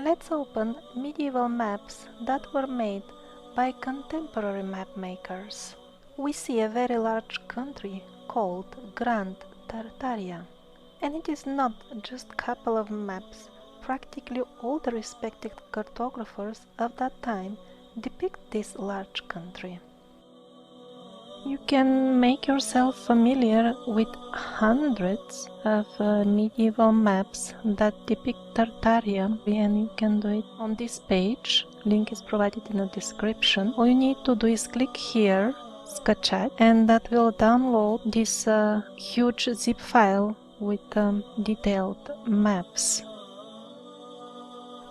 Let's open medieval maps that were made by contemporary map makers. We see a very large country called Grand Tartaria. And it is not just a couple of maps. Practically all the respected cartographers of that time depict this large country. You can make yourself familiar with hundreds of medieval maps that depict Tartaria, and you can do it on this page. Link is provided in the description. All you need to do is click here, Skачать, and that will download this huge zip file with detailed maps.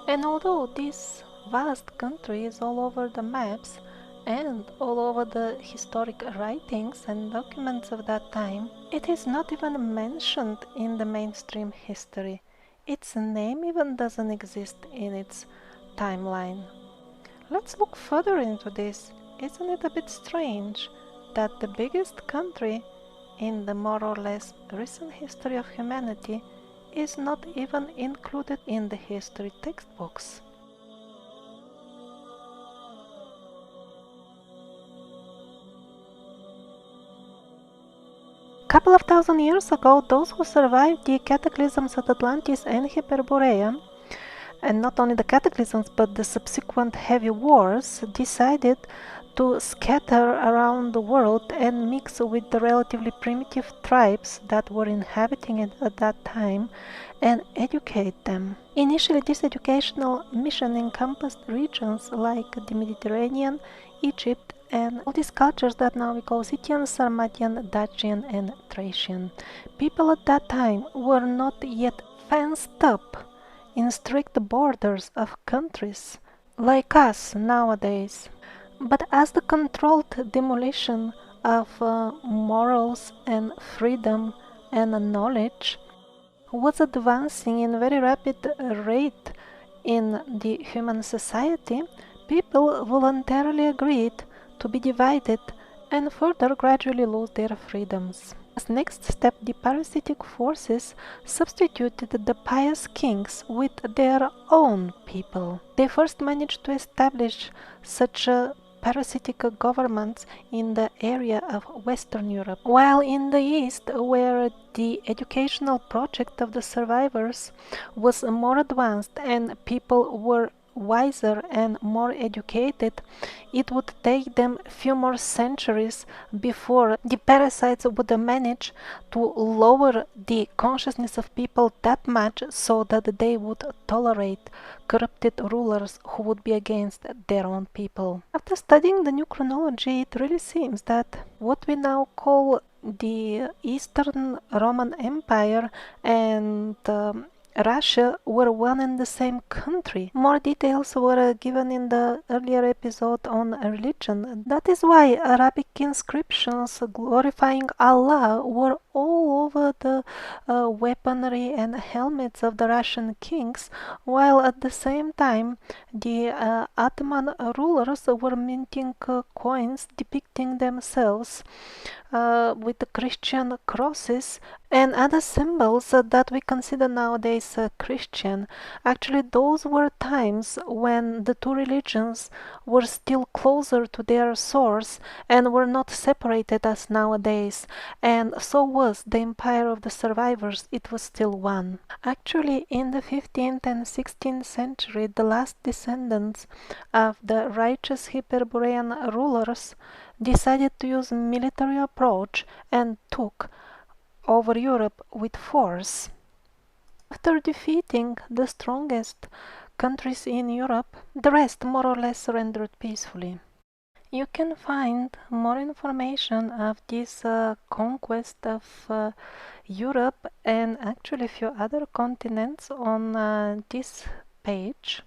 And although this vast country is all over the maps and all over the historic writings and documents of that time, it is not even mentioned in the mainstream history. Its name even doesn't exist in its timeline. Let's look further into this. Isn't it a bit strange that the biggest country in the more or less recent history of humanity is not even included in the history textbooks? Couple of thousand years ago, those who survived the cataclysms of Atlantis and Hyperborea, and not only the cataclysms but the subsequent heavy wars, decided to scatter around the world and mix with the relatively primitive tribes that were inhabiting it at that time and educate them. Initially, this educational mission encompassed regions like the Mediterranean, Egypt, and all these cultures that now we call Scythian, Sarmatian, Dacian, and Thracian. People at that time were not yet fenced up in strict borders of countries like us nowadays. But as the controlled demolition of morals and freedom and knowledge was advancing in very rapid rate in the human society, people voluntarily agreed to be divided and further gradually lose their freedoms. As next step, the parasitic forces substituted the pious kings with their own people. They first managed to establish such parasitic governments in the area of Western Europe, while in the East, where the educational project of the survivors was more advanced and people were wiser and more educated, it would take them a few more centuries before the parasites would manage to lower the consciousness of people that much so that they would tolerate corrupted rulers who would be against their own people. After studying the new chronology, it really seems that what we now call the Eastern Roman Empire and Russia were one and the same country. More details were given in the earlier episode on religion. That is why Arabic inscriptions glorifying Allah were all over the weaponry and helmets of the Russian kings, while at the same time the Ottoman rulers were minting coins depicting themselves with the Christian crosses and other symbols that we consider nowadays Christian. Actually, those were times when the two religions were still closer to their source and were not separated as nowadays, and so was the empire of the survivors. It was still one. Actually, in the 15th and 16th century, the last descendants of the righteous Hyperborean rulers decided to use military approach and took over Europe with force. After defeating the strongest countries in Europe, the rest more or less surrendered peacefully. You can find more information of this conquest of Europe and actually a few other continents on this page.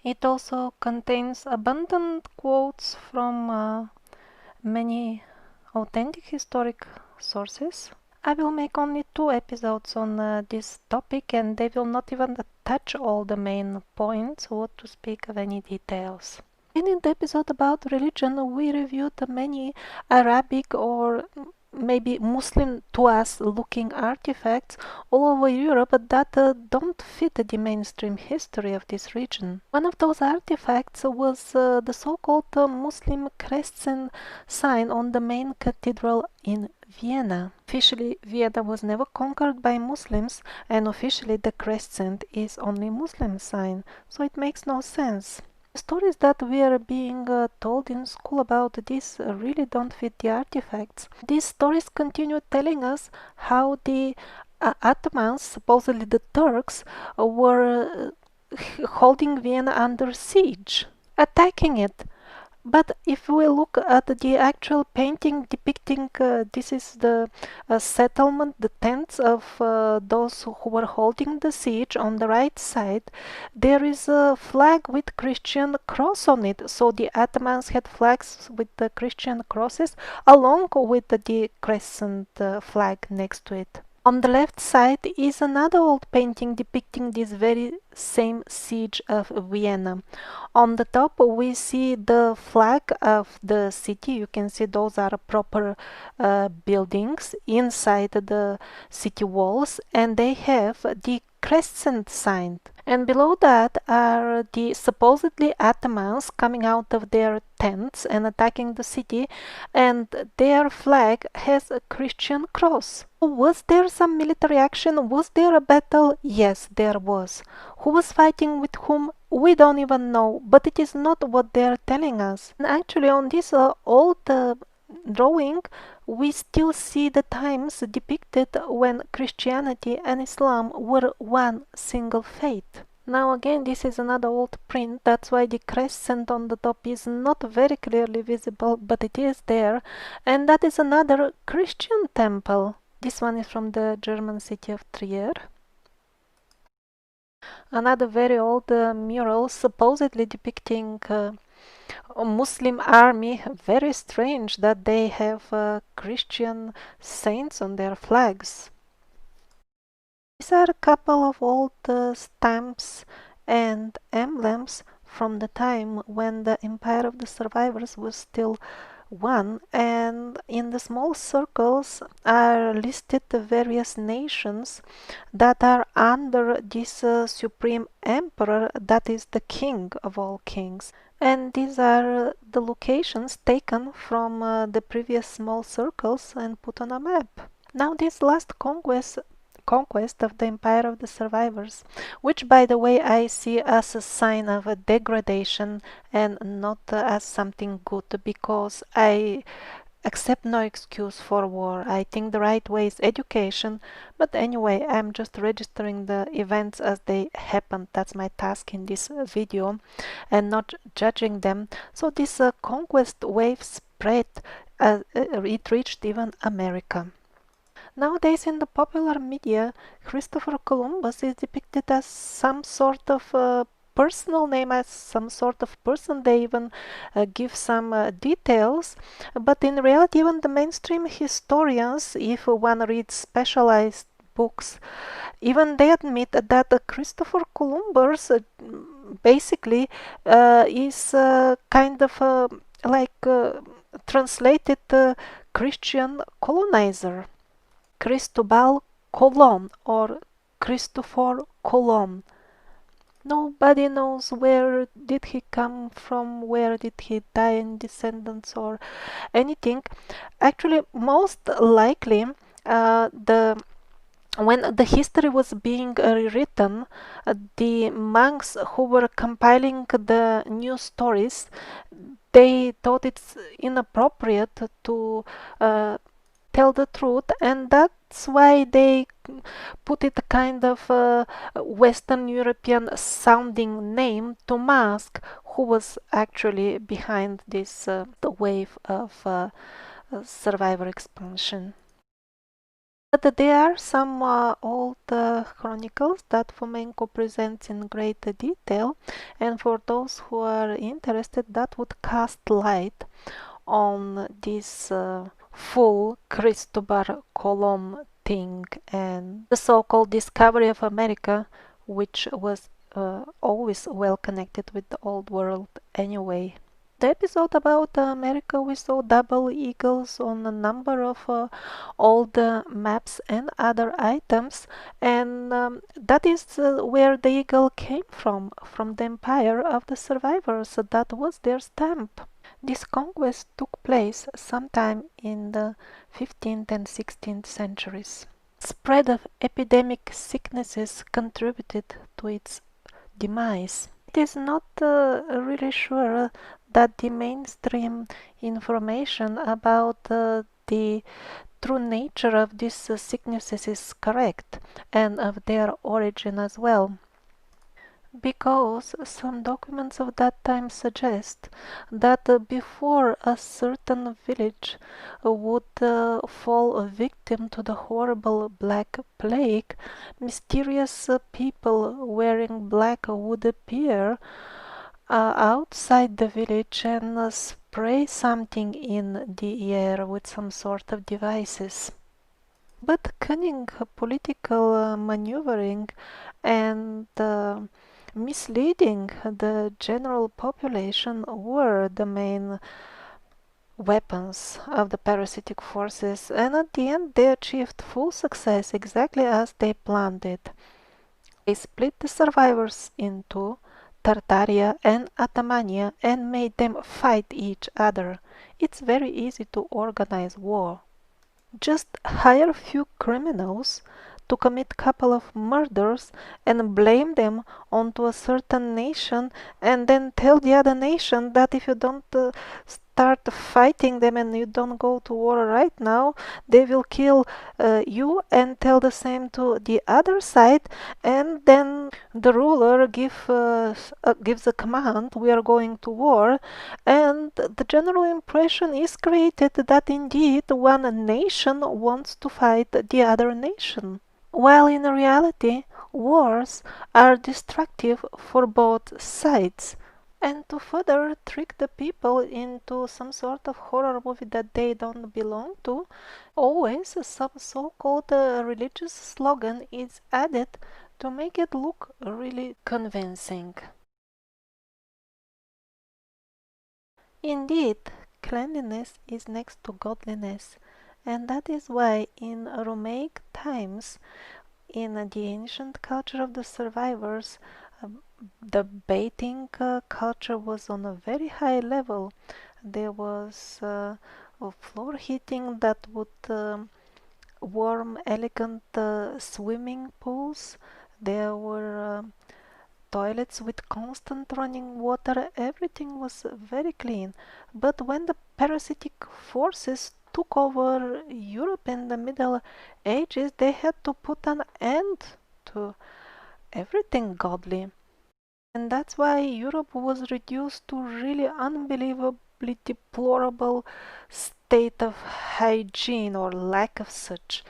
It also contains abundant quotes from many authentic historic sources. I will make only 2 episodes on this topic, and they will not even touch all the main points or to speak of any details. In the episode about religion, we reviewed many Arabic or maybe Muslim to us looking artifacts all over Europe that don't fit the mainstream history of this region. One of those artifacts was the so-called Muslim crescent sign on the main cathedral in Vienna. Officially, Vienna was never conquered by Muslims, and officially the crescent is only Muslim sign, so it makes no sense. The stories that we are being told in school about this really don't fit the artifacts. These stories continue telling us how the Ottomans, supposedly the Turks, were holding Vienna under siege, attacking it. But if we look at the actual painting depicting this is the settlement, the tents of those who were holding the siege on the right side, there is a flag with Christian cross on it. So the Ottomans had flags with the Christian crosses along with the crescent flag next to it. On the left side is another old painting depicting this very same siege of Vienna. On the top we see the flag of the city. You can see those are proper buildings inside the city walls, and they have the crescent sign. And below that are the supposedly Ottomans coming out of their tents and attacking the city, and their flag has a Christian cross. Was there some military action? Was there a battle? Yes, there was. Who was fighting with whom? We don't even know, but it is not what they are telling us. And actually, on this old drawing, we still see the times depicted when Christianity and Islam were one single faith. Now again, this is another old print, that's why the crescent on the top is not very clearly visible, but it is there, and that is another Christian temple. This one is from the German city of Trier. Another very old mural supposedly depicting a Muslim army. Very strange that they have Christian saints on their flags. These are a couple of old stamps and emblems from the time when the Empire of the Survivors was still one, and in the small circles are listed the various nations that are under this supreme emperor, that is the king of all kings. And these are the locations taken from the previous small circles and put on a map. Now this last conquest of the Empire of the Survivors, which by the way I see as a sign of a degradation and not as something good, because I accept no excuse for war. I think the right way is education, but anyway, I'm just registering the events as they happened. That's my task in this video, and not judging them. So this conquest wave spread, it reached even America. Nowadays in the popular media, Christopher Columbus is depicted as some sort of personal name, as some sort of person. They even give some details, but in reality even the mainstream historians, if one reads specialized books, even they admit that Christopher Columbus basically is kind of like translated Christian colonizer. Cristobal Colon or Christopher Colon. Nobody knows where did he come from, where did he die in descendants or anything. Actually, most likely, the when the history was being rewritten, the monks who were compiling the new stories, they thought it's inappropriate to tell the truth, and that's why they put it a kind of Western European sounding name to mask who was actually behind this the wave of survivor expansion. But there are some old chronicles that Fomenko presents in great detail, and for those who are interested, that would cast light on this full Cristobal Colon thing and the so-called discovery of America, which was always well connected with the old world anyway. The episode about America, we saw double eagles on a number of old maps and other items, and that is where the eagle came from the empire of the survivors. That was their stamp. This conquest took place sometime in the 15th and 16th centuries. Spread of epidemic sicknesses contributed to its demise. It is not really sure that the mainstream information about the true nature of these sicknesses is correct and of their origin as well, because some documents of that time suggest that before a certain village would fall a victim to the horrible Black Plague, mysterious people wearing black would appear outside the village and spray something in the air with some sort of devices. But cunning political maneuvering and misleading the general population were the main weapons of the parasitic forces, and at the end they achieved full success exactly as they planned it. They split the survivors into Tartaria and Atamania and made them fight each other. It's very easy to organize war. Just hire a few criminals to commit couple of murders and blame them onto a certain nation, and then tell the other nation that if you don't start fighting them and you don't go to war right now, they will kill you, and tell the same to the other side, and then the ruler gives a command, we are going to war, and the general impression is created that indeed one nation wants to fight the other nation. While in reality, wars are destructive for both sides. And to further trick the people into some sort of horror movie that they don't belong to, always some so-called religious slogan is added to make it look really convincing. Indeed, cleanliness is next to godliness, and that is why in Romaic times, in the ancient culture of the survivors, the bathing culture was on a very high level. There was a floor heating that would warm, elegant swimming pools. There were toilets with constant running water. Everything was very clean. But when the parasitic forces took over Europe in the Middle Ages, they had to put an end to everything godly. And that's why Europe was reduced to really unbelievably deplorable state of hygiene or lack of such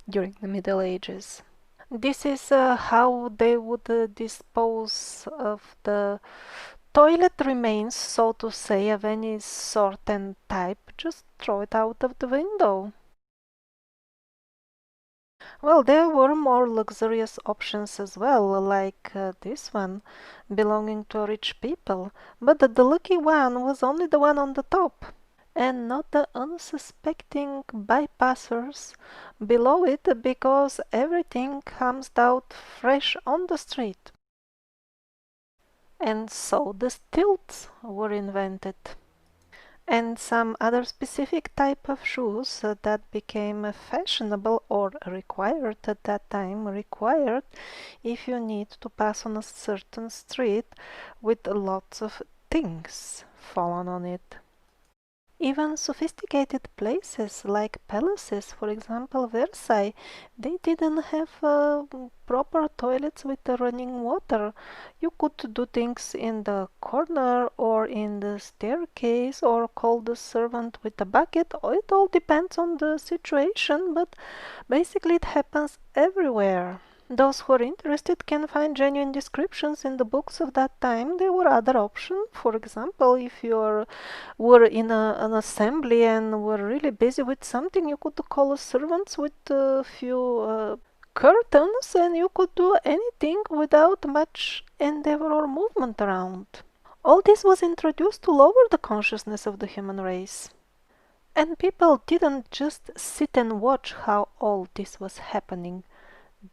during the Middle Ages. This is how they would dispose of the toilet remains, so to say, of any sort and type. Just throw it out of the window. Well, there were more luxurious options as well, like this one, belonging to rich people, but the lucky one was only the one on the top, and not the unsuspecting bypassers below it, because everything comes out fresh on the street. And so the stilts were invented. And some other specific type of shoes that became fashionable or required at that time, required if you need to pass on a certain street with lots of things fallen on it. Even sophisticated places like palaces, for example Versailles, they didn't have proper toilets with the running water. You could do things in the corner or in the staircase or call the servant with a bucket. It all depends on the situation, but basically it happens everywhere. Those who are interested can find genuine descriptions in the books of that time. There were other options. For example, if you were in an assembly and were really busy with something, you could call a servant with a few curtains, and you could do anything without much endeavor or movement around. All this was introduced to lower the consciousness of the human race. And people didn't just sit and watch how all this was happening.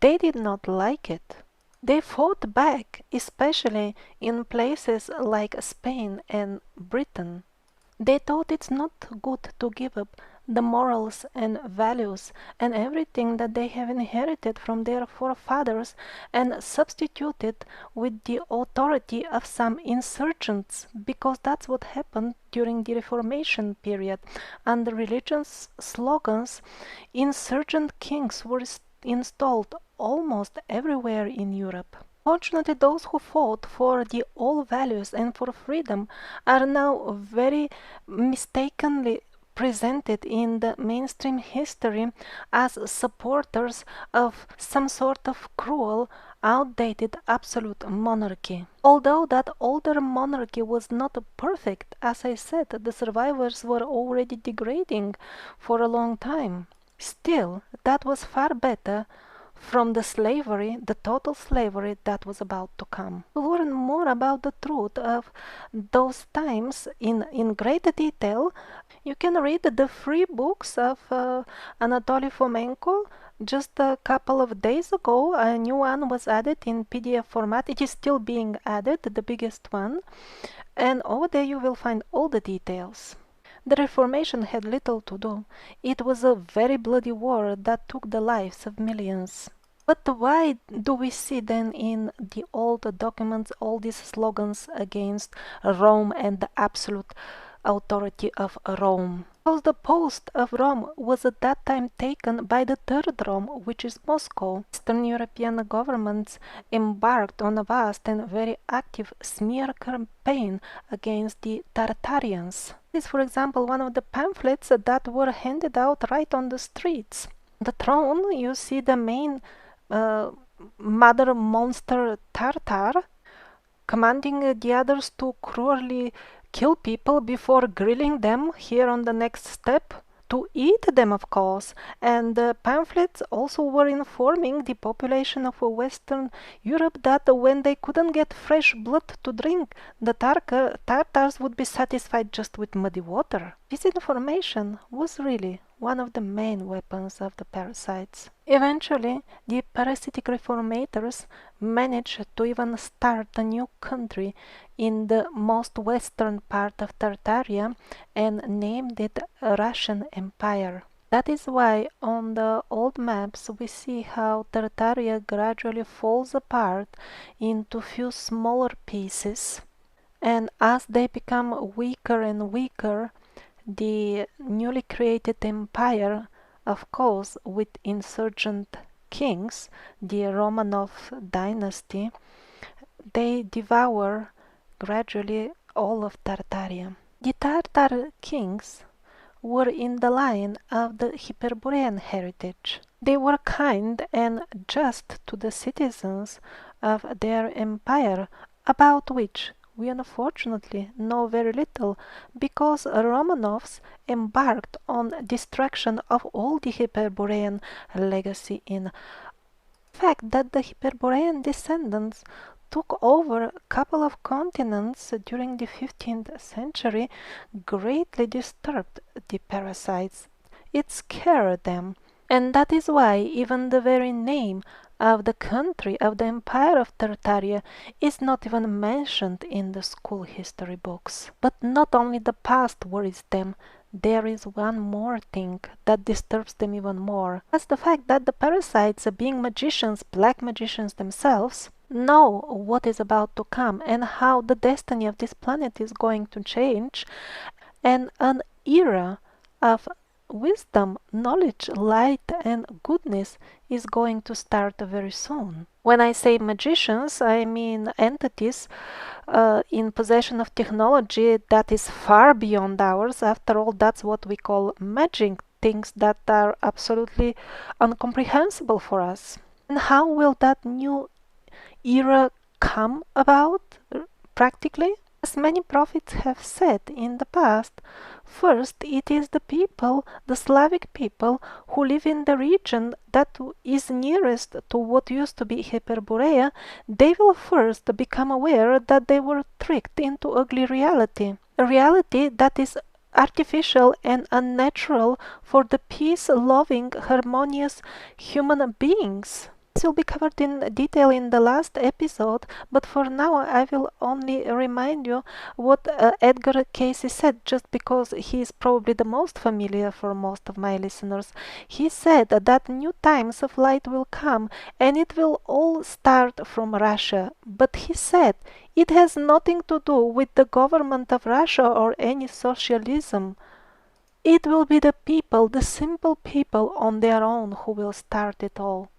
They did not like it. They fought back, especially in places like Spain and Britain. They thought it's not good to give up the morals and values and everything that they have inherited from their forefathers and substitute it with the authority of some insurgents, because that's what happened during the Reformation period. Under religious slogans, insurgent kings were installed almost everywhere in Europe. Fortunately, those who fought for the old values and for freedom are now very mistakenly presented in the mainstream history as supporters of some sort of cruel, outdated absolute monarchy. Although that older monarchy was not perfect, as I said, the survivors were already degrading for a long time. Still, that was far better from the slavery, the total slavery that was about to come. To learn more about the truth of those times in great detail, you can read the free books of Anatoly Fomenko. Just a couple of days ago, a new one was added in PDF format. It is still being added, the biggest one. And over there you will find all the details. The Reformation had little to do. It was a very bloody war that took the lives of millions. But why do we see then in the old documents all these slogans against Rome and the absolute authority of Rome? Because the post of Rome was at that time taken by the third Rome, which is Moscow. Eastern European governments embarked on a vast and very active smear campaign against the Tartarians. This is, for example, one of the pamphlets that were handed out right on the streets. On the throne, you see the main mother monster Tartar commanding the others to cruelly kill people before grilling them here on the next step, to eat them, of course. And the pamphlets also were informing the population of Western Europe that when they couldn't get fresh blood to drink, the Tartars would be satisfied just with muddy water. This information was really one of the main weapons of the parasites. Eventually, the parasitic reformators managed to even start a new country in the most western part of Tartaria and named it Russian Empire. That is why on the old maps we see how Tartaria gradually falls apart into few smaller pieces, and as they become weaker and weaker, the newly created empire, of course with insurgent kings, the Romanov dynasty, they devour gradually all of Tartaria. The Tartar kings were in the line of the Hyperborean heritage. They were kind and just to the citizens of their empire, about which we unfortunately know very little, because Romanovs embarked on destruction of all the Hyperborean legacy in fact that the Hyperborean descendants took over a couple of continents during the 15th century greatly disturbed the parasites. It scared them. And that is why even the very name of the country, of the empire of Tartaria, is not even mentioned in the school history books. But not only the past worries them, there is one more thing that disturbs them even more. That's the fact that the parasites, being magicians, black magicians themselves, know what is about to come and how the destiny of this planet is going to change, and an era of wisdom, knowledge, light and goodness is going to start very soon. When I say magicians, I mean entities in possession of technology that is far beyond ours. After all, that's what we call magic, things that are absolutely incomprehensible for us. And how will that new era come about practically? As many prophets have said in the past, First, it is the people, the Slavic people, who live in the region that is nearest to what used to be Hyperborea. They will first become aware that they were tricked into ugly reality, a reality that is artificial and unnatural for the peace-loving, harmonious human beings. This will be covered in detail in the last episode, but for now I will only remind you what Edgar Cayce said, just because he is probably the most familiar for most of my listeners. He said that new times of light will come and it will all start from Russia. But he said it has nothing to do with the government of Russia or any socialism. It will be the people, the simple people on their own, who will start it all.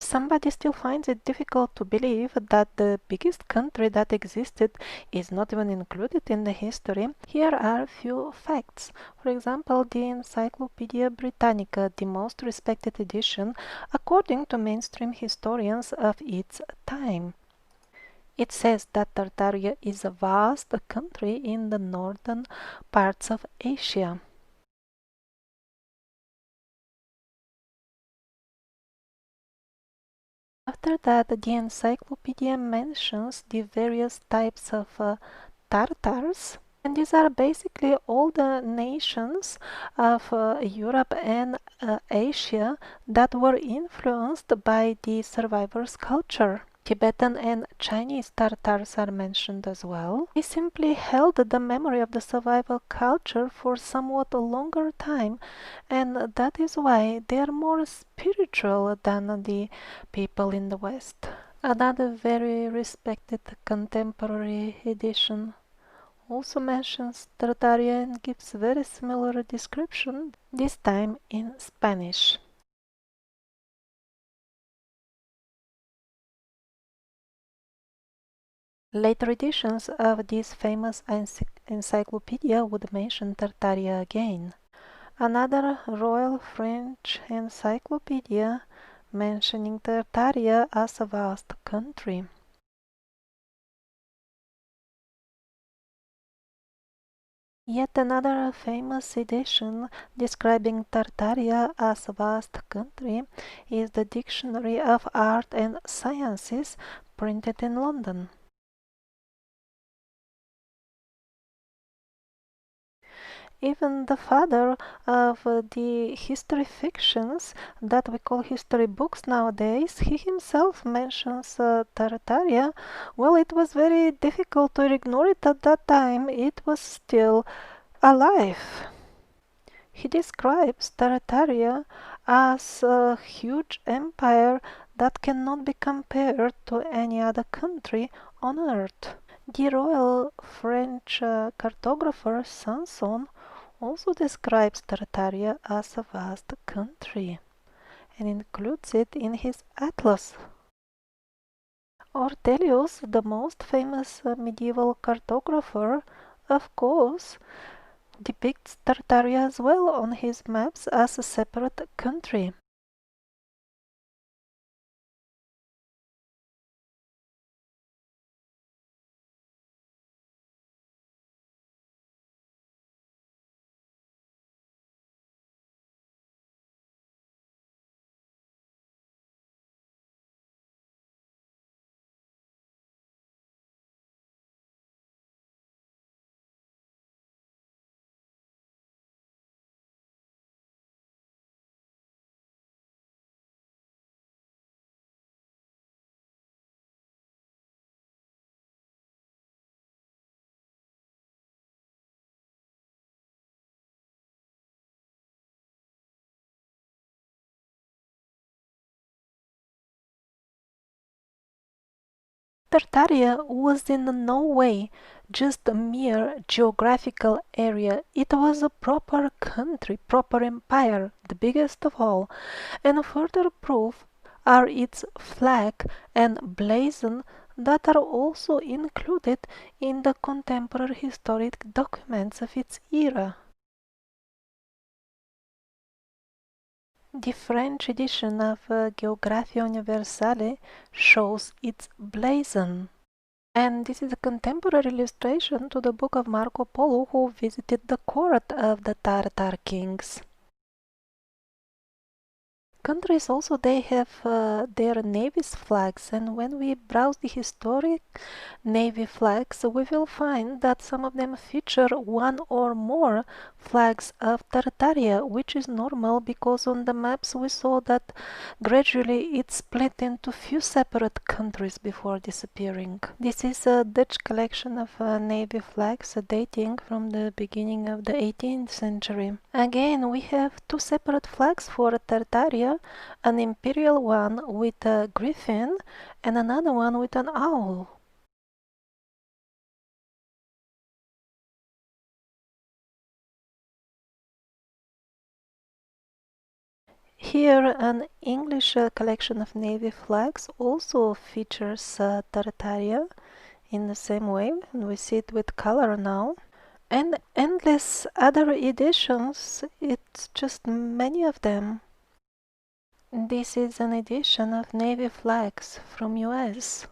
Somebody still finds it difficult to believe that the biggest country that existed is not even included in the history. Here are a few facts. For example, the Encyclopedia Britannica, the most respected edition, according to mainstream historians of its time. It says that Tartaria is a vast country in the northern parts of Asia. After that, the encyclopedia mentions the various types of Tartars, and these are basically all the nations of Europe and Asia that were influenced by the survivors' culture. Tibetan and Chinese Tartars are mentioned as well. They simply held the memory of the survival culture for somewhat a longer time, and that is why they are more spiritual than the people in the West. Another very respected contemporary edition also mentions Tartaria and gives very similar description, this time in Spanish. Later editions of this famous encyclopedia would mention Tartaria again. Another Royal French encyclopedia mentioning Tartaria as a vast country. Yet another famous edition describing Tartaria as a vast country is the Dictionary of Art and Sciences, printed in London. Even the father of the history fictions that we call history books nowadays, he himself mentions Tartaria. Well, it was very difficult to ignore it at that time. It was still alive. He describes Tartaria as a huge empire that cannot be compared to any other country on earth. The royal French cartographer Sanson also describes Tartaria as a vast country and includes it in his atlas. Ortelius, the most famous medieval cartographer, of course, depicts Tartaria as well on his maps as a separate country. Tartaria was in no way just a mere geographical area. It was a proper country, proper empire, the biggest of all, and further proof are its flag and blazon that are also included in the contemporary historic documents of its era. The French edition of Geographia Universale shows its blazon. And this is a contemporary illustration to the book of Marco Polo, who visited the court of the Tartar kings. Countries also, they have their navy's flags, and when we browse the historic navy flags, we will find that some of them feature one or more flags of Tartaria, which is normal because on the maps we saw that gradually it split into few separate countries before disappearing. This is a Dutch collection of navy flags dating from the beginning of the 18th century. Again, we have two separate flags for Tartaria, an imperial one with a griffin and another one with an owl. Here, an English collection of navy flags also features Tartaria in the same way, and we see it with color now. And endless other editions, it's just many of them. This is an edition of navy flags from US.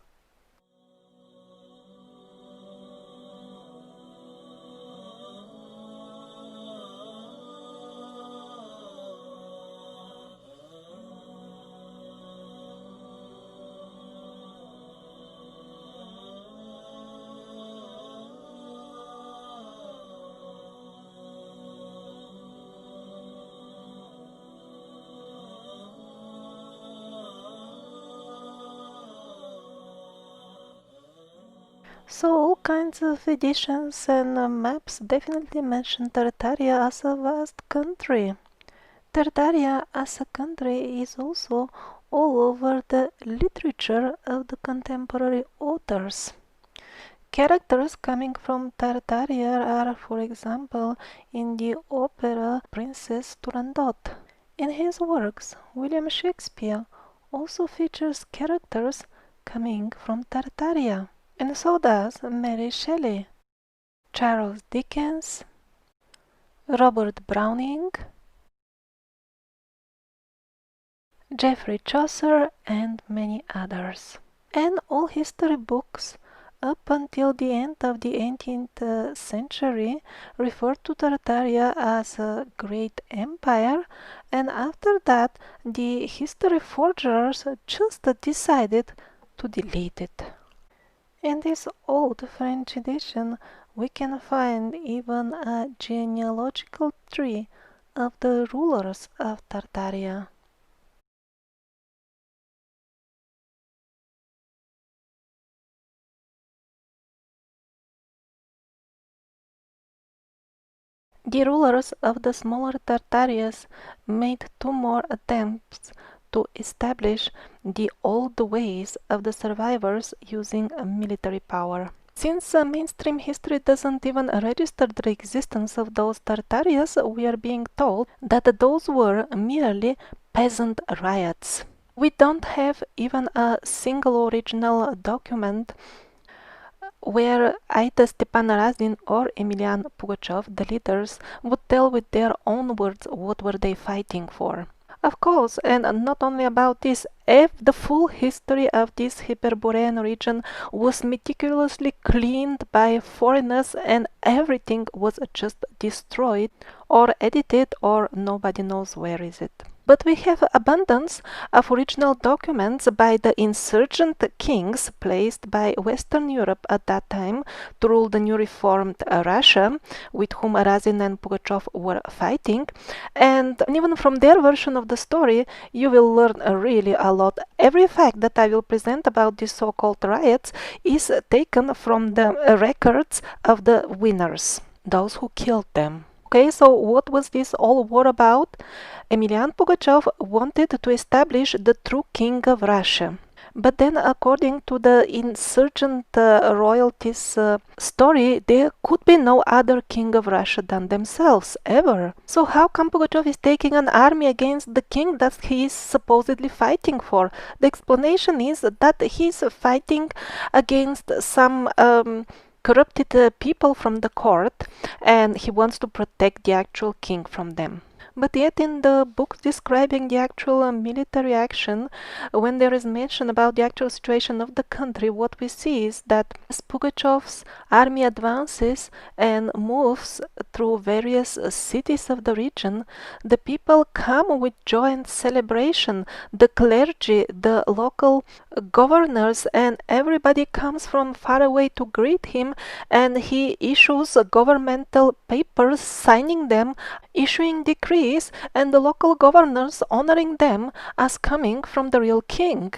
So all kinds of editions and maps definitely mention Tartaria as a vast country. Tartaria as a country is also all over the literature of the contemporary authors. Characters coming from Tartaria are, for example, in the opera Princess Turandot. In his works, William Shakespeare also features characters coming from Tartaria. And so does Mary Shelley, Charles Dickens, Robert Browning, Geoffrey Chaucer, and many others. And all history books up until the end of the 18th century referred to Tartaria as a great empire, and after that the history forgers just decided to delete it. In this old French edition, we can find even a genealogical tree of the rulers of Tartaria. The rulers of the smaller Tartarias made two more attempts to establish the old ways of the survivors using military power. Since mainstream history doesn't even register the existence of those Tartarias, we are being told that those were merely peasant riots. We don't have even a single original document where either Stepan Razin or Emilian Pugachev, the leaders, would tell with their own words what were they fighting for. Of course, and not only about this, if the full history of this Hyperborean region was meticulously cleaned by foreigners and everything was just destroyed or edited or nobody knows where is it. But we have abundance of original documents by the insurgent kings placed by Western Europe at that time to rule the new reformed Russia, with whom Razin and Pugachev were fighting. And even from their version of the story, you will learn really a lot. Every fact that I will present about these so-called riots is taken from the records of the winners, those who killed them. Okay, so what was this all war about? Emilian Pugachev wanted to establish the true king of Russia. But then, according to the insurgent royalties story, there could be no other king of Russia than themselves, ever. So how come Pugachev is taking an army against the king that he is supposedly fighting for? The explanation is that he is fighting against some corrupted people from the court, and he wants to protect the actual king from them. But yet in the books describing the actual military action, when there is mention about the actual situation of the country, what we see is that as Pugachev's army advances and moves through various cities of the region, the people come with joy and celebration. The clergy, the local governors, and everybody comes from far away to greet him, and he issues governmental papers signing them, issuing decrees, and the local governors honoring them as coming from the real king.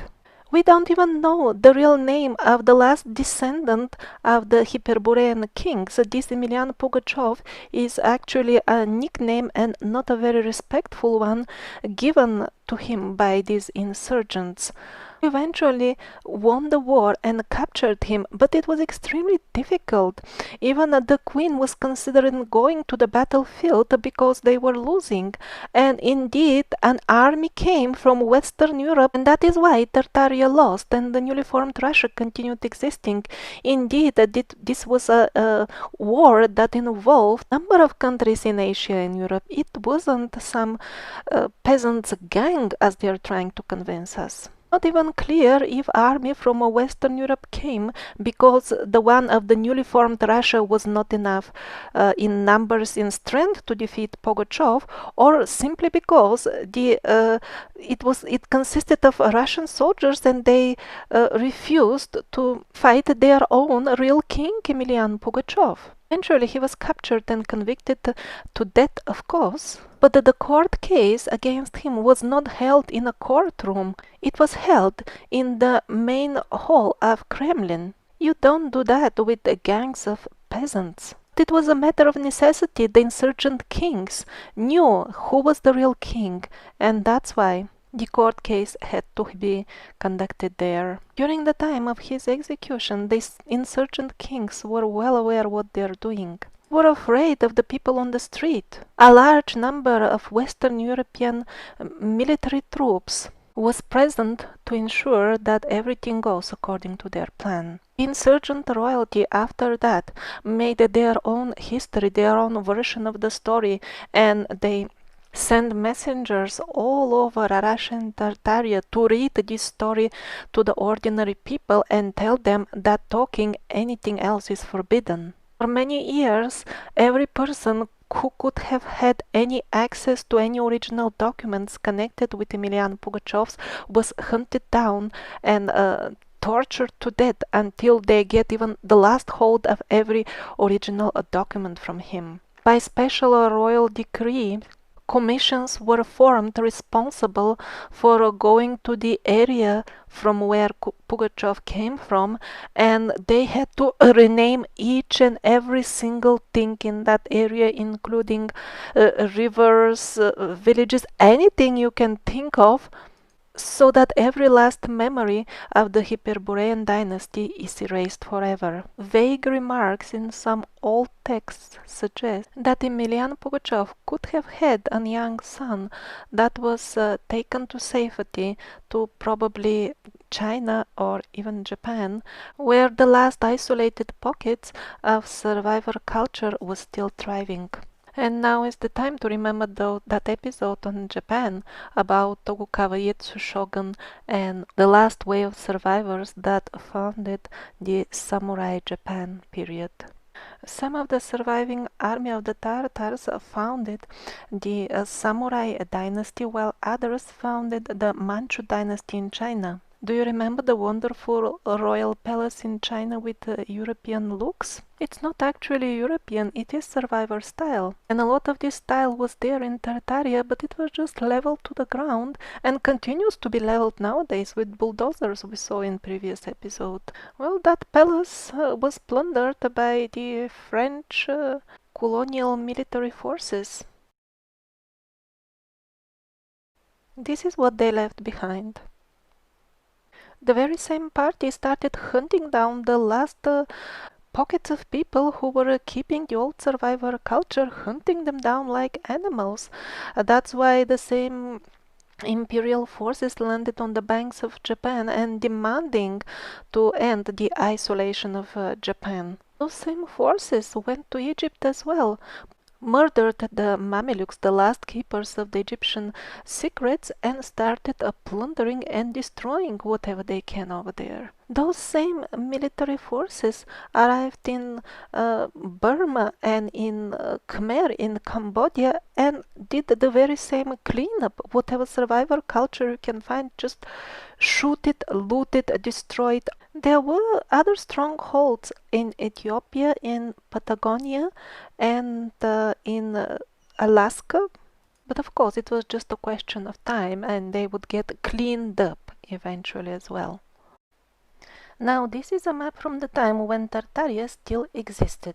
We don't even know the real name of the last descendant of the Hyperborean kings. This Emilian Pugachev is actually a nickname and not a very respectful one given to him by these insurgents. Eventually won the war and captured him, but it was extremely difficult. Even the queen was considering going to the battlefield because they were losing, and indeed an army came from Western Europe, and that is why Tartaria lost and the newly formed Russia continued existing. Indeed, this was a war that involved a number of countries in Asia and Europe. It wasn't some peasants gang as they are trying to convince us. Not even clear if army from Western Europe came because the one of the newly formed Russia was not enough in numbers, in strength to defeat Pugachev, or simply because it consisted of Russian soldiers and they refused to fight their own real king, Emilian Pugachev. Eventually he was captured and convicted to death, of course, but the court case against him was not held in a courtroom. It was held in the main hall of Kremlin. You don't do that with gangs of peasants. It was a matter of necessity. The insurgent kings knew who was the real king, and that's why the court case had to be conducted there. During the time of his execution, the insurgent kings were well aware what they are doing. Were afraid of the people on the street. A large number of Western European military troops was present to ensure that everything goes according to their plan. Insurgent royalty after that made their own history, their own version of the story, and they send messengers all over Russia and Tartaria to read this story to the ordinary people and tell them that talking anything else is forbidden. For many years, every person who could have had any access to any original documents connected with Emilian Pugachev was hunted down and tortured to death until they get even the last hold of every original document from him. By special royal decree, commissions were formed responsible for going to the area from where Pugachev came from, and they had to rename each and every single thing in that area, including rivers, villages, anything you can think of, so that every last memory of the Hyperborean dynasty is erased forever. Vague remarks in some old texts suggest that Emilian Pugachev could have had a young son that was taken to safety to probably China or even Japan, where the last isolated pockets of survivor culture was still thriving. And now is the time to remember that episode on Japan about Tokugawa Ieyasu shogun and the last wave of survivors that founded the samurai Japan period. Some of the surviving army of the Tartars founded the samurai dynasty, while others founded the Manchu dynasty in China. Do you remember the wonderful royal palace in China with European looks? It's not actually European, it is survivor style. And a lot of this style was there in Tartaria, but it was just leveled to the ground and continues to be leveled nowadays with bulldozers we saw in previous episode. Well, that palace was plundered by the French colonial military forces. This is what they left behind. The very same party started hunting down the last pockets of people who were keeping the old survivor culture, hunting them down like animals. That's why the same imperial forces landed on the banks of Japan and demanding to end the isolation of Japan. Those same forces went to Egypt as well. murdered the Mamelukes, the last keepers of the Egyptian secrets, and started plundering and destroying whatever they can over there. Those same military forces arrived in Burma and in Khmer in Cambodia and did the very same cleanup. Whatever survivor culture you can find, just shoot it, loot it, destroy it. There were other strongholds in Ethiopia, in Patagonia, and in Alaska, but of course it was just a question of time and they would get cleaned up eventually as well. Now this is a map from the time when Tartaria still existed.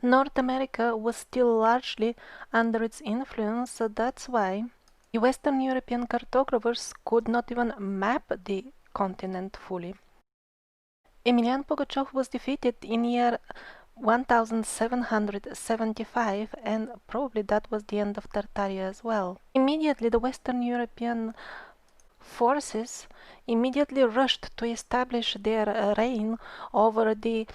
North America was still largely under its influence, so that's why the Western European cartographers could not even map the continent fully. Emelian Pugachev was defeated in year 1775, and probably that was the end of Tartaria as well. Immediately the Western European forces immediately rushed to establish their reign over the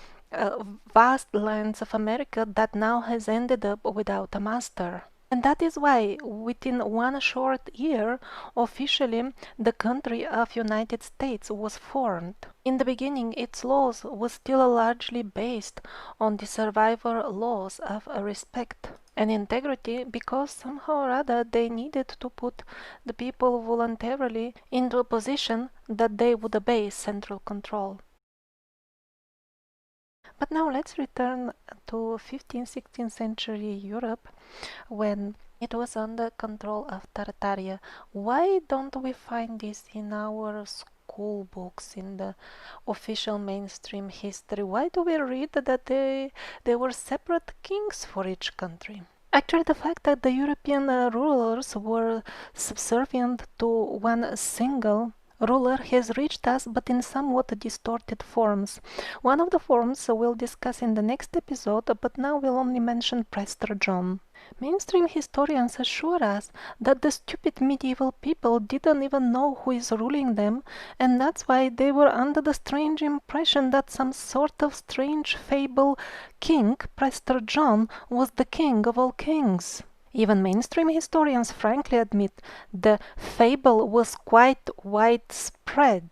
vast lands of America that now has ended up without a master. And that is why, within one short year, officially the country of United States was formed. In the beginning, its laws were still largely based on the survivor laws of respect and integrity, because somehow or other they needed to put the people voluntarily into a position that they would obey central control. But now let's return to 15th, 16th century Europe, when it was under control of Tartaria. Why don't we find this in our school books, in the official mainstream history? Why do we read that there were separate kings for each country? Actually, the fact that the European rulers were subservient to one single ruler has reached us, but in somewhat distorted forms. One of the forms we'll discuss in the next episode, but now we'll only mention Prester John. Mainstream historians assure us that the stupid medieval people didn't even know who is ruling them, and that's why they were under the strange impression that some sort of strange fable king, Prester John, was the king of all kings. Even mainstream historians frankly admit the fable was quite widespread.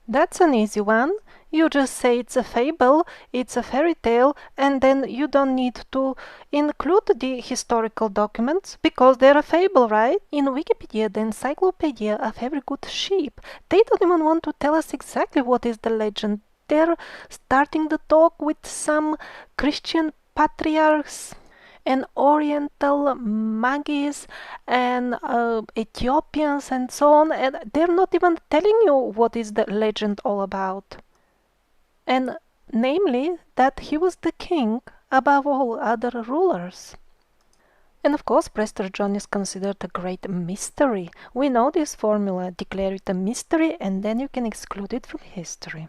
That's an easy one. You just say it's a fable, it's a fairy tale, and then you don't need to include the historical documents because they're a fable, right? In Wikipedia, the encyclopedia of every good sheep, they don't even want to tell us exactly what is the legend. They're starting the talk with some Christian patriarchs and Oriental Magis and Ethiopians and so on, and they're not even telling you what is the legend all about. And namely, that he was the king above all other rulers. And of course, Prester John is considered a great mystery. We know this formula: declare it a mystery and then you can exclude it from history.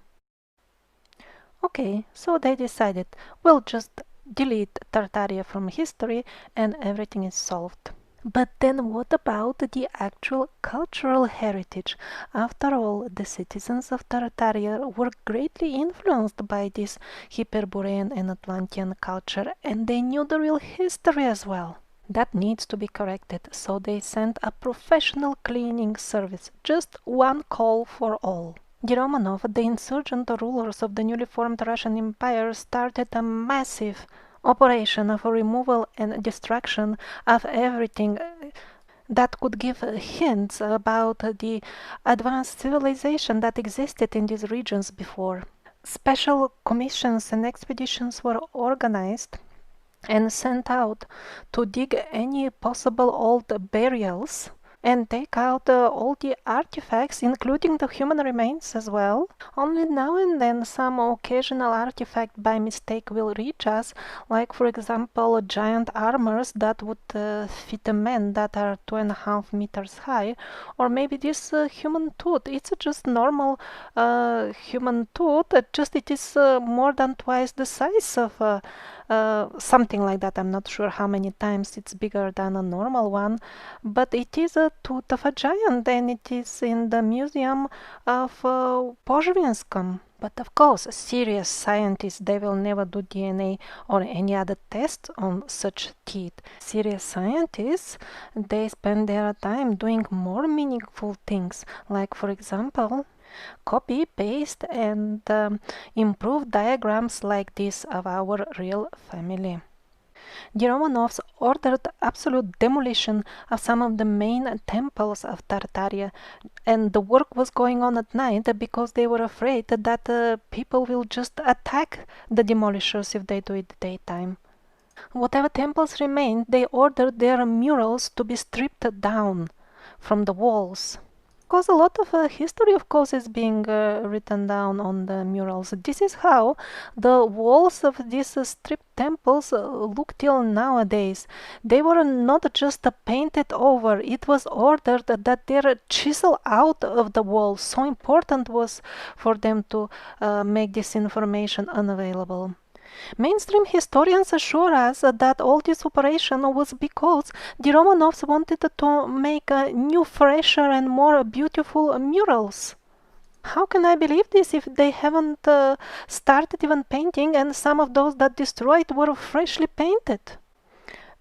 Okay, so they decided, we'll just delete Tartaria from history and everything is solved. But then what about the actual cultural heritage? After all, the citizens of Tartaria were greatly influenced by this Hyperborean and Atlantean culture, and they knew the real history as well. That needs to be corrected, so they sent a professional cleaning service, just one call for all. The Romanov, the insurgent rulers of the newly formed Russian Empire, started a massive operation of removal and destruction of everything that could give hints about the advanced civilization that existed in these regions before. Special commissions and expeditions were organized and sent out to dig any possible old burials and take out all the artifacts, including the human remains as well. Only now and then some occasional artifact by mistake will reach us, like for example giant armors that would fit a man that are 2.5 meters high, or maybe this human tooth. It's just normal human tooth, just it is more than twice the size of something like that. I'm not sure how many times it's bigger than a normal one, but it is a tooth of a giant, and it is in the museum of Pozhvinskom. But of course, serious scientists, they will never do DNA or any other test on such teeth. Serious scientists, they spend their time doing more meaningful things, like for example, copy, paste, and improve diagrams like this of our real family. The Romanovs ordered absolute demolition of some of the main temples of Tartaria, and the work was going on at night because they were afraid that people will just attack the demolishers if they do it daytime. Whatever temples remained, they ordered their murals to be stripped down from the walls. Because a lot of history, of course, is being written down on the murals. This is how the walls of these stripped temples look till nowadays. They were not just painted over, it was ordered that they're chiseled out of the walls. So important was for them to make this information unavailable. Mainstream historians assure us that all this operation was because the Romanovs wanted to make new, fresher and more beautiful murals. How can I believe this if they haven't started even painting and some of those that destroyed were freshly painted?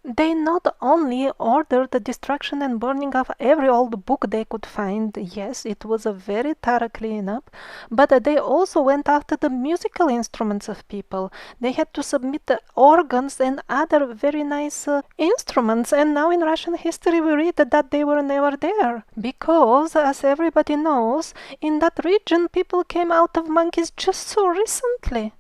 They not only ordered the destruction and burning of every old book they could find, yes, it was a very thorough cleanup, but they also went after the musical instruments of people. They had to submit the organs and other very nice instruments, and now in Russian history we read that they were never there. Because, as everybody knows, in that region people came out of monkeys just so recently.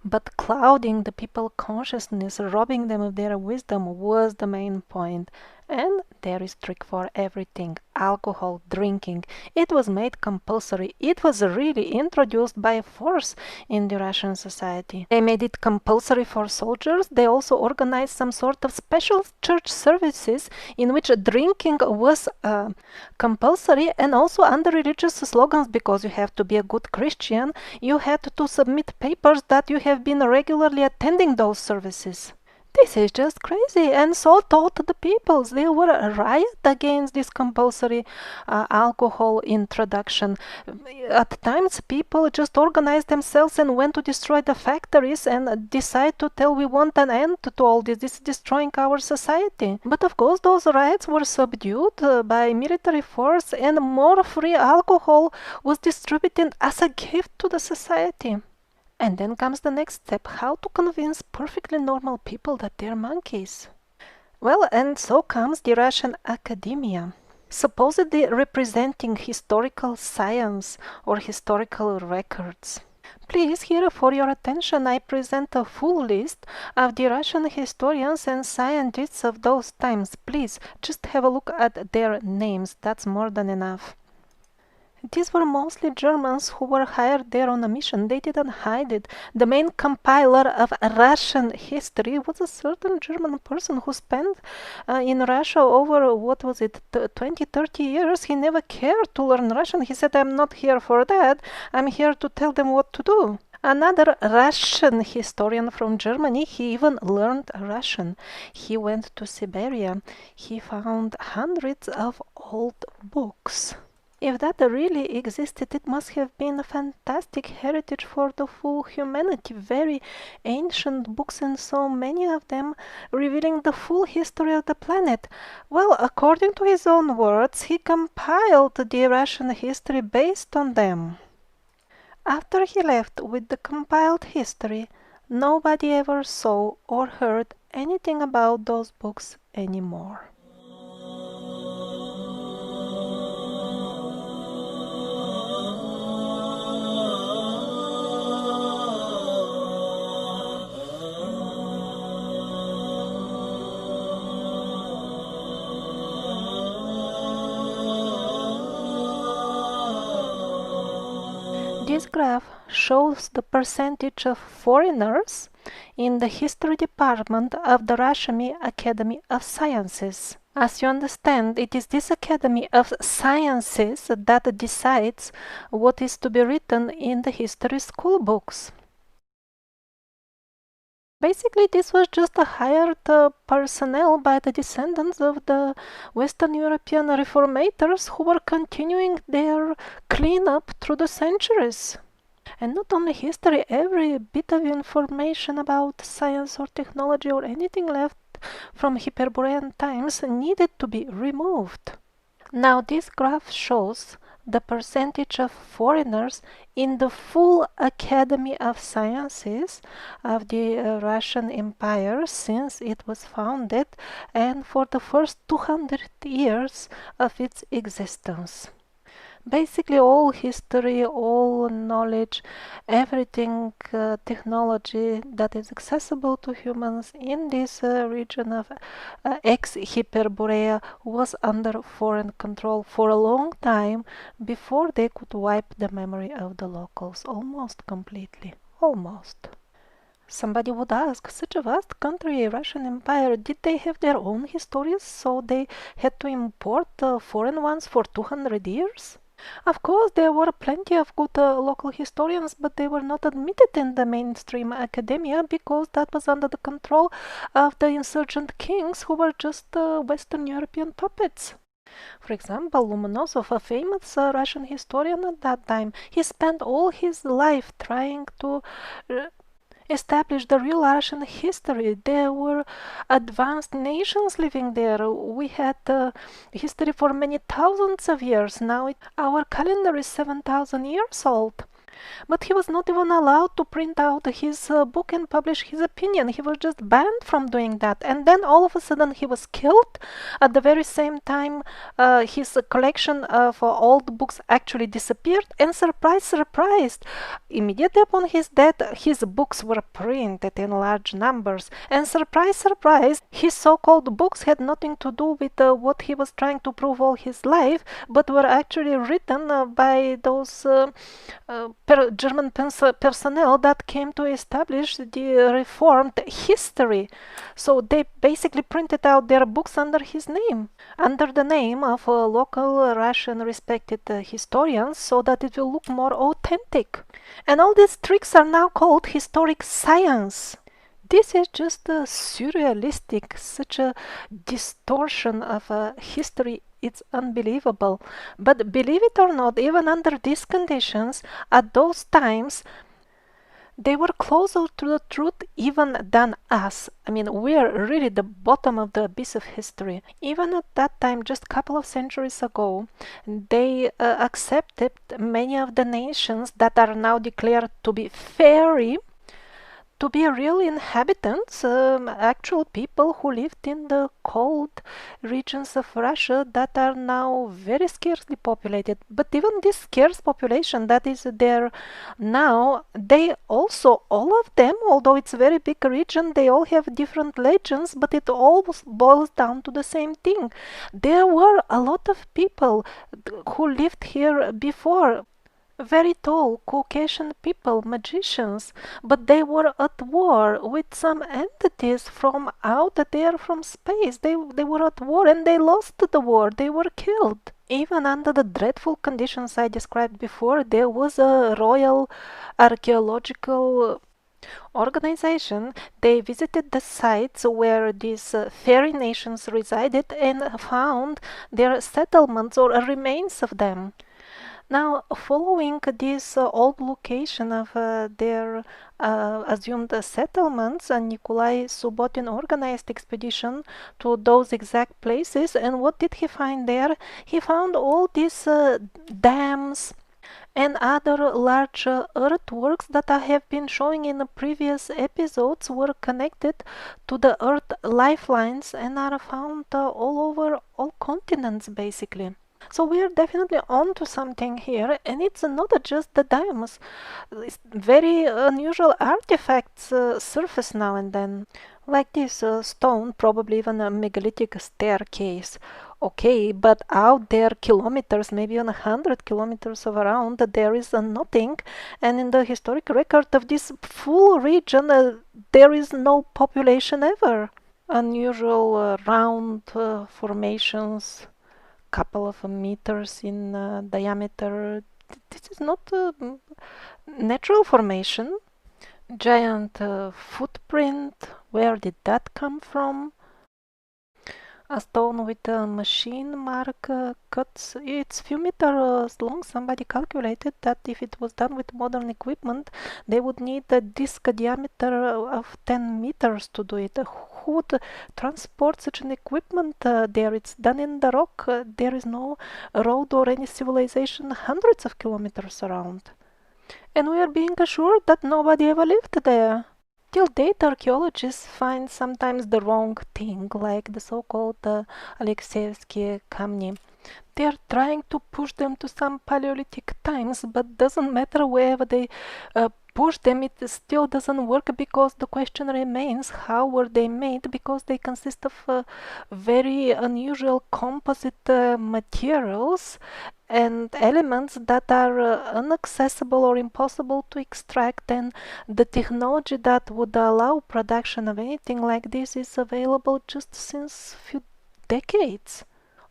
But clouding the people's consciousness, robbing them of their wisdom was the main point. And there is trick for everything. Alcohol, drinking. It was made compulsory. It was really introduced by force in the Russian society. They made it compulsory for soldiers. They also organized some sort of special church services in which drinking was compulsory, and also under religious slogans, because you have to be a good Christian, you had to submit papers that you have been regularly attending those services. This is just crazy, and so taught the peoples. They were a riot against this compulsory alcohol introduction. At times, people just organized themselves and went to destroy the factories and decide to tell we want an end to all this. This is destroying our society. But of course, those riots were subdued by military force, and more free alcohol was distributed as a gift to the society. And then comes the next step, how to convince perfectly normal people that they're monkeys. Well, and so comes the Russian academia, supposedly representing historical science or historical records. Please, here for your attention, I present a full list of the Russian historians and scientists of those times. Please, just have a look at their names, that's more than enough. These were mostly Germans who were hired there on a mission. They didn't hide it. The main compiler of Russian history was a certain German person who spent in Russia over, 20, 30 years. He never cared to learn Russian. He said, I'm not here for that. I'm here to tell them what to do. Another Russian historian from Germany, he even learned Russian. He went to Siberia. He found hundreds of old books. If that really existed, it must have been a fantastic heritage for the full humanity. Very ancient books, and so many of them revealing the full history of the planet. Well, according to his own words, he compiled the Russian history based on them. After he left with the compiled history, nobody ever saw or heard anything about those books anymore. This graph shows the percentage of foreigners in the history department of the Russian Academy of Sciences. As you understand, it is this Academy of Sciences that decides what is to be written in the history school books. Basically, this was just a hired personnel by the descendants of the Western European reformators who were continuing their cleanup through the centuries. And not only history, every bit of information about science or technology or anything left from Hyperborean times needed to be removed. Now this graph shows the percentage of foreigners in the full Academy of Sciences of the Russian Empire since it was founded and for the first 200 years of its existence. Basically all history, all knowledge, everything technology that is accessible to humans in this region of ex-Hyperborea was under foreign control for a long time before they could wipe the memory of the locals almost completely. Almost. Somebody would ask, such a vast country, Russian Empire, did they have their own historians so they had to import foreign ones for 200 years? Of course, there were plenty of good local historians, but they were not admitted in the mainstream academia because that was under the control of the insurgent kings who were just Western European puppets. For example, Lomonosov, a famous Russian historian at that time, he spent all his life trying to established the real Russian history. There were advanced nations living there. We had history for many thousands of years. Now our calendar is 7,000 years old. But he was not even allowed to print out his book and publish his opinion. He was just banned from doing that. And then all of a sudden he was killed. At the very same time, his collection of old books actually disappeared. And surprise, surprise, immediately upon his death, his books were printed in large numbers. And surprise, surprise, his so-called books had nothing to do with what he was trying to prove all his life, but were actually written by those German personnel that came to establish the reformed history. So they basically printed out their books under his name, under the name of local Russian respected historians, so that it will look more authentic. And all these tricks are now called historic science. This is just surrealistic, such a distortion of history. It's unbelievable. But believe it or not, even under these conditions, at those times, they were closer to the truth even than us. I mean, we're really the bottom of the abyss of history. Even at that time, just a couple of centuries ago, they accepted many of the nations that are now declared to be fairy to be real inhabitants, actual people who lived in the cold regions of Russia that are now very scarcely populated. But even this scarce population that is there now, they also, all of them, although it's a very big region, they all have different legends, but it all boils down to the same thing. There were a lot of people who lived here before, very tall Caucasian people, magicians, but they were at war with some entities from out there from space. They were at war and they lost the war. They were killed. Even under the dreadful conditions I described before, there was a royal archaeological organization. They visited the sites where these fairy nations resided and found their settlements or remains of them. Now, following this old location of their assumed settlements, Nikolai Subotin organized expedition to those exact places. And what did he find there? He found all these dams and other large earthworks that I have been showing in the previous episodes were connected to the earth lifelines and are found all over all continents basically. So we are definitely on to something here, and it's not just the dams. It's very unusual artifacts surface now and then, like this stone, probably even a megalithic staircase. Okay, but out there kilometers, maybe even 100 kilometers around, there is nothing, and in the historic record of this full region, there is no population ever. Unusual round formations, couple of meters in diameter. This is not a natural formation. Giant footprint. Where did that come from? A stone with a machine mark cuts. It's few meters long. Somebody calculated that if it was done with modern equipment, they would need a disc diameter of 10 meters to do it. Who would transport such an equipment there? It's done in the rock. There is no road or any civilization hundreds of kilometers around. And we are being assured that nobody ever lived there. Till date, archaeologists find sometimes the wrong thing, like the so-called Alexeyevsky Kamni. They are trying to push them to some Paleolithic times, but doesn't matter wherever they push them, it still doesn't work because the question remains, how were they made? Because they consist of very unusual composite materials and elements that are inaccessible or impossible to extract, and the technology that would allow production of anything like this is available just since few decades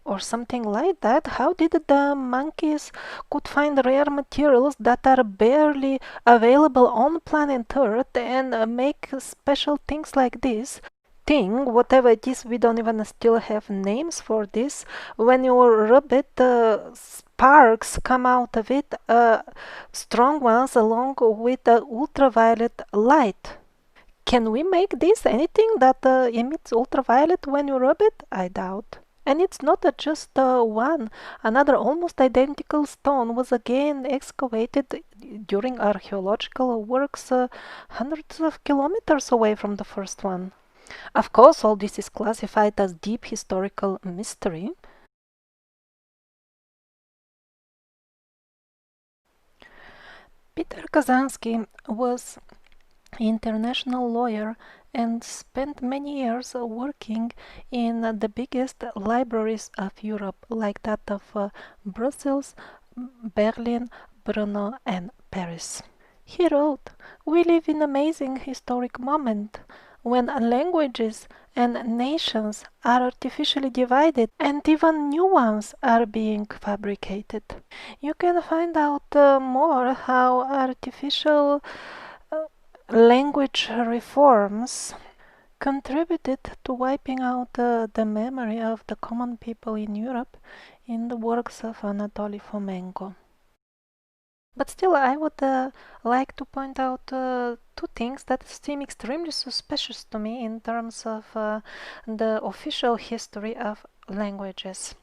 or something like that. How did the monkeys could find rare materials that are barely available on planet Earth and make special things like this? Thing, whatever it is, we don't even still have names for this. When you rub it, sparks come out of it, strong ones along with the ultraviolet light. Can we make this anything that emits ultraviolet when you rub it? I doubt. And it's not just one. Another almost identical stone was again excavated during archaeological works hundreds of kilometers away from the first one. Of course, all this is classified as deep historical mystery. Peter Kazansky was international lawyer and spent many years working in the biggest libraries of Europe, like that of Brussels, Berlin, Brno, and Paris. He wrote, "We live in an amazing historic moment when languages and nations are artificially divided and even new ones are being fabricated." You can find out more how artificial language reforms contributed to wiping out the memory of the common people in Europe in the works of Anatoly Fomenko. But still, I would like to point out two things that seem extremely suspicious to me in terms of the official history of languages.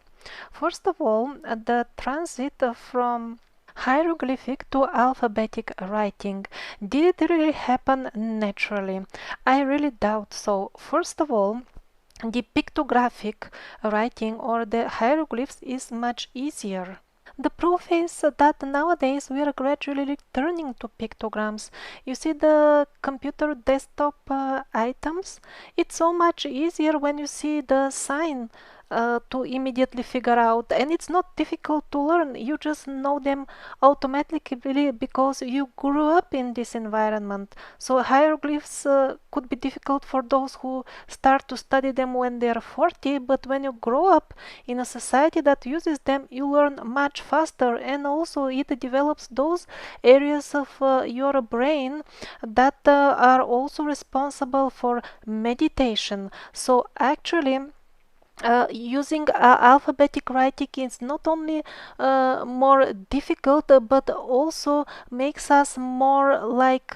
First of all, the transit from hieroglyphic to alphabetic writing. Did it really happen naturally? I really doubt so. First of all, the pictographic writing or the hieroglyphs is much easier. The proof is that nowadays we are gradually turning to pictograms. You see the computer desktop items? It's so much easier when you see the sign to immediately figure out, and it's not difficult to learn. You just know them automatically because you grew up in this environment. So hieroglyphs could be difficult for those who start to study them when they are 40, but when you grow up in a society that uses them, you learn much faster, and also it develops those areas of your brain that are also responsible for meditation. So actually, using alphabetic writing is not only more difficult, but also makes us more like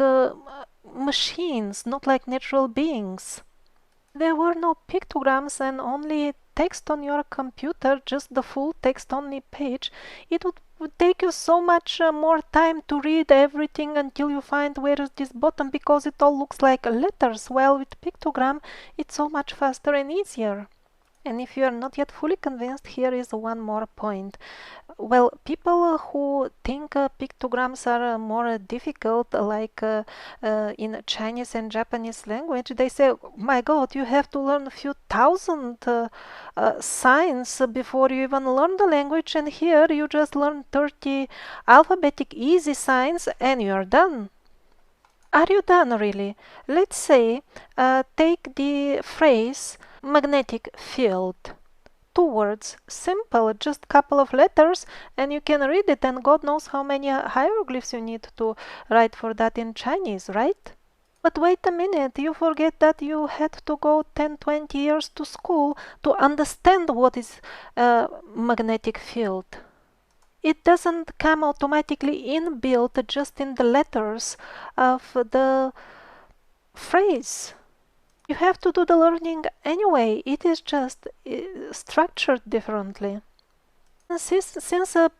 machines, not like natural beings. There were no pictograms and only text on your computer, just the full text only page. It would take you so much more time to read everything until you find where is this button, because it all looks like letters, while with pictogram it's so much faster and easier. And if you are not yet fully convinced, here is one more point. Well, people who think pictograms are more difficult, like in Chinese and Japanese language, they say, my God, you have to learn a few thousand signs before you even learn the language, and here you just learn 30 alphabetic easy signs and you're done. Are you done really? Let's say, take the phrase magnetic field. Two words, simple, just couple of letters, and you can read it, and God knows how many hieroglyphs you need to write for that in Chinese, right? But wait a minute, you forget that you had to go 10, 20 years to school to understand what is a magnetic field. It doesn't come automatically inbuilt just in the letters of the phrase. You have to do the learning anyway. It is just structured differently. Since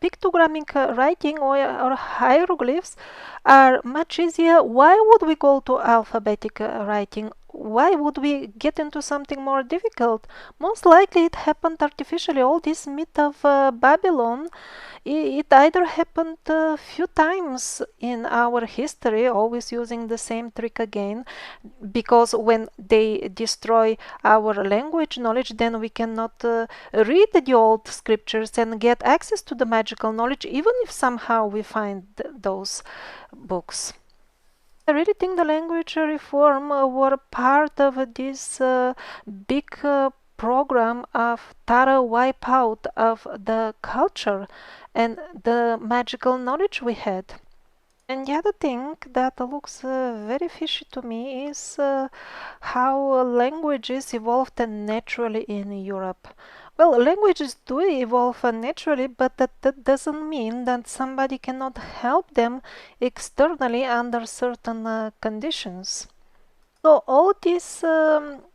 pictogrammic writing or hieroglyphs are much easier, why would we go to alphabetic writing? Why would we get into something more difficult? Most likely it happened artificially. All this myth of Babylon, it either happened a few times in our history, always using the same trick again, because when they destroy our language knowledge, then we cannot read the old scriptures and get access to the magical knowledge, even if somehow we find those books. I really think the language reform were part of this big program of thorough wipeout of the culture and the magical knowledge we had. And the other thing that looks very fishy to me is how languages evolved naturally in Europe. Well, languages do evolve naturally, but that doesn't mean that somebody cannot help them externally under certain conditions. So all this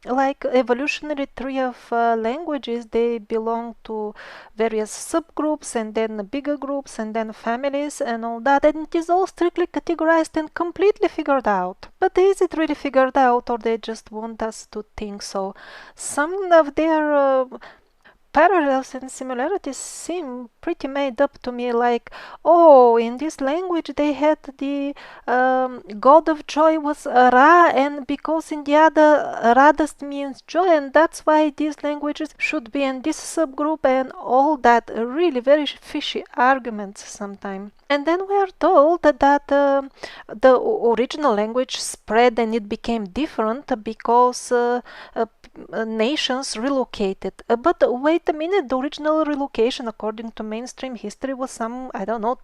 like evolutionary tree of languages, they belong to various subgroups and then bigger groups and then families and all that, and it is all strictly categorized and completely figured out. But is it really figured out, or they just want us to think so? Some of their parallels and similarities seem pretty made up to me, like, oh, in this language they had the god of joy was Ra, and because in the other Radas means joy, and that's why these languages should be in this subgroup, and all that really very fishy arguments sometimes. And then we are told that the original language spread and it became different because nations relocated. But wait a minute, the original relocation, according to mainstream history, was some, I don't know,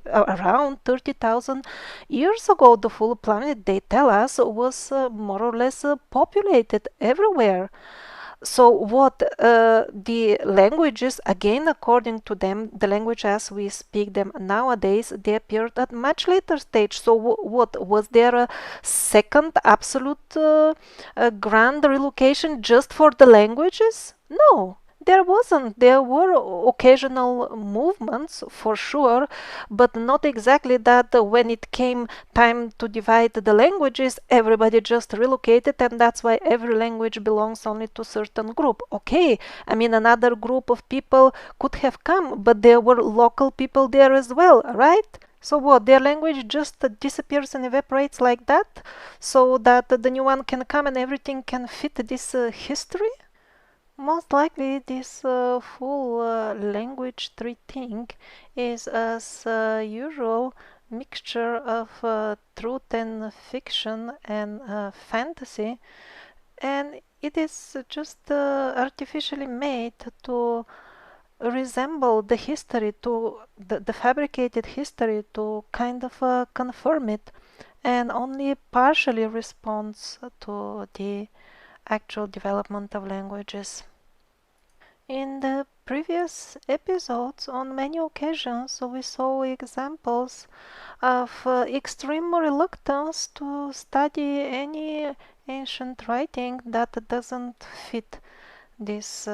around 30,000 years ago. The full planet, they tell us, was more or less populated everywhere. So what the languages, again according to them, the language as we speak them nowadays, they appeared at much later stage. So what was there a second absolute grand relocation just for the languages? No, there wasn't. There were occasional movements for sure, but not exactly that when it came time to divide the languages, everybody just relocated, and that's why every language belongs only to a certain group. Okay, I mean, another group of people could have come, but there were local people there as well, right? So what, their language just disappears and evaporates like that, so that the new one can come and everything can fit this history? Most likely, this full language tree thing is, as usual, mixture of truth and fiction and fantasy, and it is just artificially made to resemble the history, to the fabricated history, to kind of confirm it, and only partially responds to the actual development of languages. In the previous episodes, on many occasions, we saw examples of extreme reluctance to study any ancient writing that doesn't fit this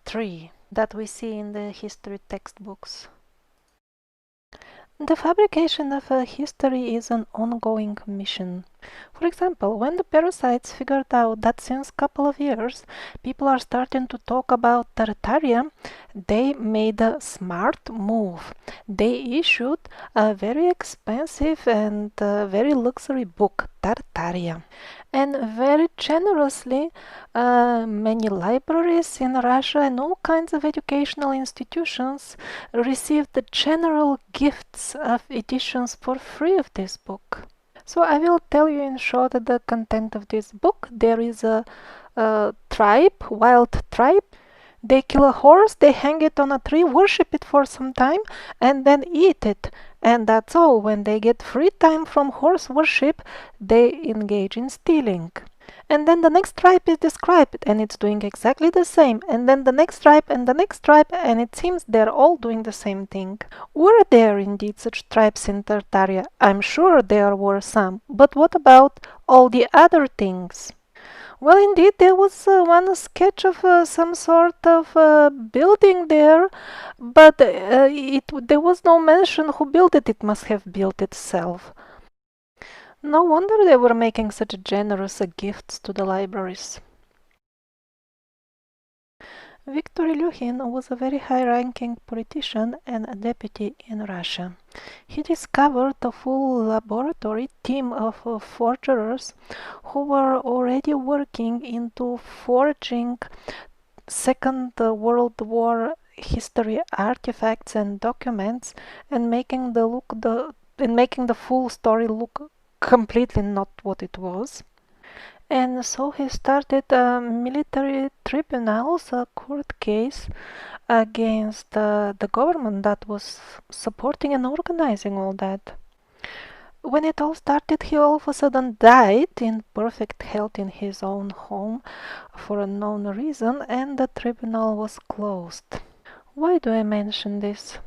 tree that we see in the history textbooks. The fabrication of a history is an ongoing mission. For example, when the parasites figured out that since a couple of years people are starting to talk about Tartaria, they made a smart move. They issued a very expensive and very luxury book, Tartaria. And very generously, many libraries in Russia and all kinds of educational institutions received the general gifts of editions for free of this book. So I will tell you in short the content of this book. There is a tribe, wild tribe. They kill a horse, they hang it on a tree, worship it for some time, and then eat it. And that's all. When they get free time from horse worship, they engage in stealing. And then the next tribe is described, and it's doing exactly the same. And then the next tribe and the next tribe, and it seems they're all doing the same thing. Were there indeed such tribes in Tartaria? I'm sure there were some. But what about all the other things? Well, indeed, there was one sketch of some sort of building there, but there was no mention who built it. It must have built itself. No wonder they were making such generous gifts to the libraries. Viktor Ilyushin was a very high-ranking politician and a deputy in Russia. He discovered a full laboratory team of forgers who were already working into forging Second World War history artifacts and documents and making the full story look completely not what it was. And so he started a military tribunals, a court case against the government that was supporting and organizing all that. When it all started, he all of a sudden died in perfect health in his own home for a known reason, and the tribunal was closed. Why do I mention this?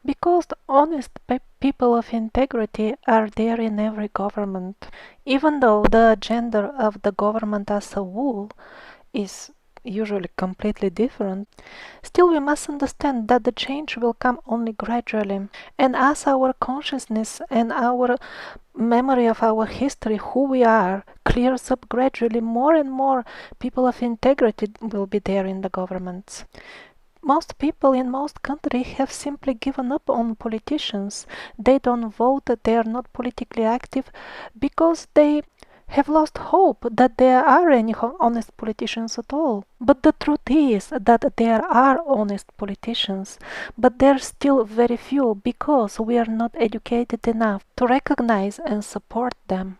Because honest people of integrity are there in every government. Even though the gender of the government as a whole is usually completely different, still we must understand that the change will come only gradually. And as our consciousness and our memory of our history, who we are, clears up gradually, more and more people of integrity will be there in the governments. Most people in most countries have simply given up on politicians. They don't vote, they are not politically active because they have lost hope that there are any honest politicians at all. But the truth is that there are honest politicians, but they're still very few because we are not educated enough to recognize and support them.